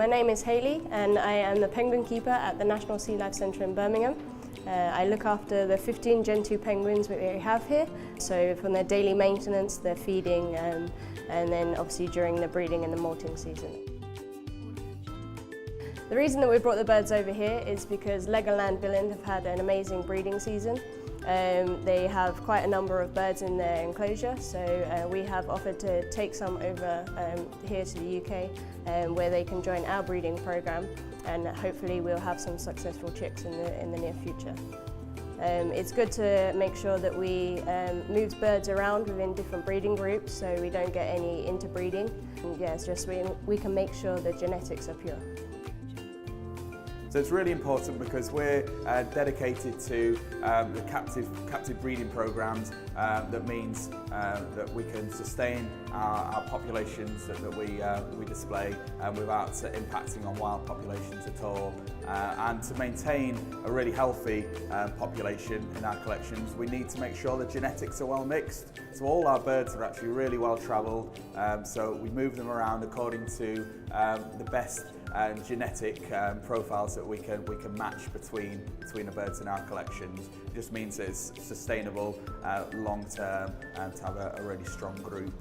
My name is Hayley and I am the penguin keeper at the National Sea Life Centre in Birmingham. I look after the 15 Gentoo penguins we have here, so from their daily maintenance, their feeding, and then obviously during the breeding and the molting season. The reason that we brought the birds over here is because Legoland Billund have had an amazing breeding season. They have quite a number of birds in their enclosure, so we have offered to take some over here to the UK where they can join our breeding programme, and hopefully we'll have some successful chicks in the near future. It's good to make sure that we move birds around within different breeding groups so we don't get any interbreeding. Yeah, it's just we can make sure the genetics are pure. So it's really important because we're dedicated to the captive breeding programs. That means that we can sustain our populations that we display without impacting on wild populations at all. And to maintain a really healthy population in our collections, we need to make sure the genetics are well mixed. So all our birds are actually really well travelled. So we move them around according to the best genetic profiles that we can match between the birds in our collections. It just means it's sustainable long term and to have a really strong group.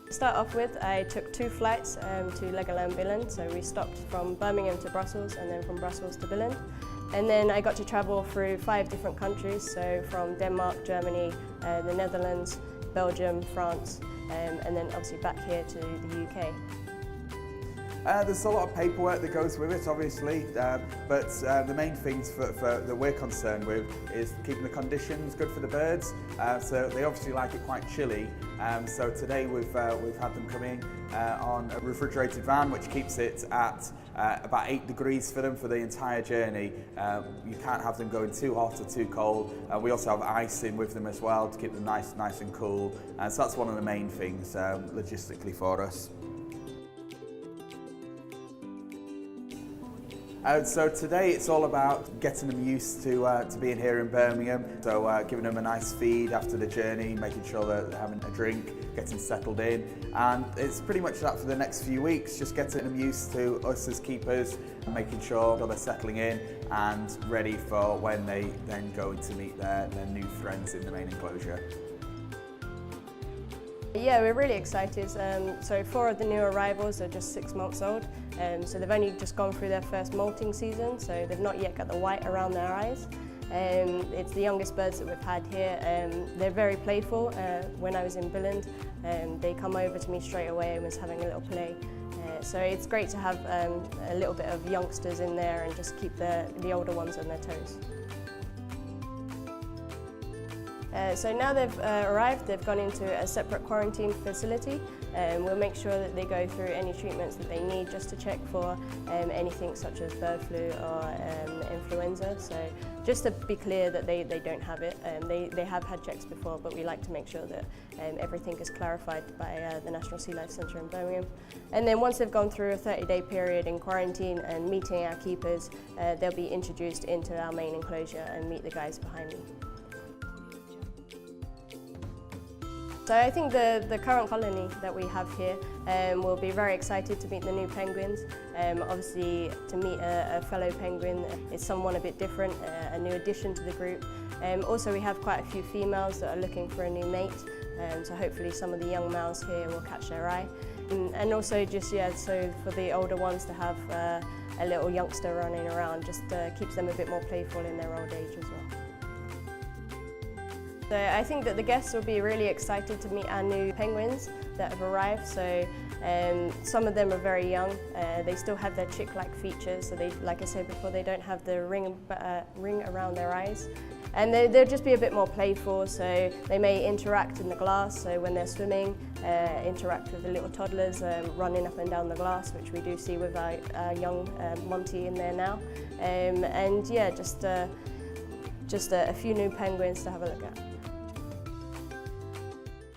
To start off with, I took 2 flights to Legoland Billund, so we stopped from Birmingham to Brussels and then from Brussels to Billund. And then I got to travel through 5 different countries, so from Denmark, Germany, the Netherlands, Belgium, France, and then obviously back here to the UK. There's a lot of paperwork that goes with it, obviously, but the main things that we're concerned with is keeping the conditions good for the birds. So they obviously like it quite chilly. So today we've had them come in on a refrigerated van, which keeps it at about 8 degrees for them for the entire journey. You can't have them going too hot or too cold. We also have ice in with them as well to keep them nice and cool. So that's one of the main things logistically for us. So today it's all about getting them used to being here in Birmingham, so giving them a nice feed after the journey, making sure that they're having a drink, getting settled in, and it's pretty much that for the next few weeks, just getting them used to us as keepers, and making sure that they're settling in and ready for when they then go to meet their new friends in the main enclosure. Yeah, we're really excited. So 4 of the new arrivals are just 6 months old, so they've only just gone through their first molting season, so they've not yet got the white around their eyes. It's the youngest birds that we've had here. They're very playful. When I was in Billund, they come over to me straight away and was having a little play. So it's great to have a little bit of youngsters in there and just keep the older ones on their toes. So now they've arrived, they've gone into a separate quarantine facility. We'll make sure that they go through any treatments that they need just to check for anything such as bird flu or influenza. So just to be clear that they don't have it. They have had checks before, but we like to make sure that everything is clarified by the National Sea Life Centre in Birmingham. And then once they've gone through a 30-day period in quarantine and meeting our keepers, they'll be introduced into our main enclosure and meet the guys behind me. So I think the current colony that we have here will be very excited to meet the new penguins. Obviously to meet a fellow penguin is someone a bit different, a new addition to the group. Also we have quite a few females that are looking for a new mate, so hopefully some of the young males here will catch their eye. And also just, yeah, so for the older ones to have a little youngster running around just keeps them a bit more playful in their old age as well. So I think that the guests will be really excited to meet our new penguins that have arrived. So some of them are very young. They still have their chick-like features. So they, like I said before, they don't have the ring around their eyes. And they'll just be a bit more playful. So they may interact in the glass. So when they're swimming, interact with the little toddlers running up and down the glass, which we do see with our young Monty in there now. And yeah, just a few new penguins to have a look at.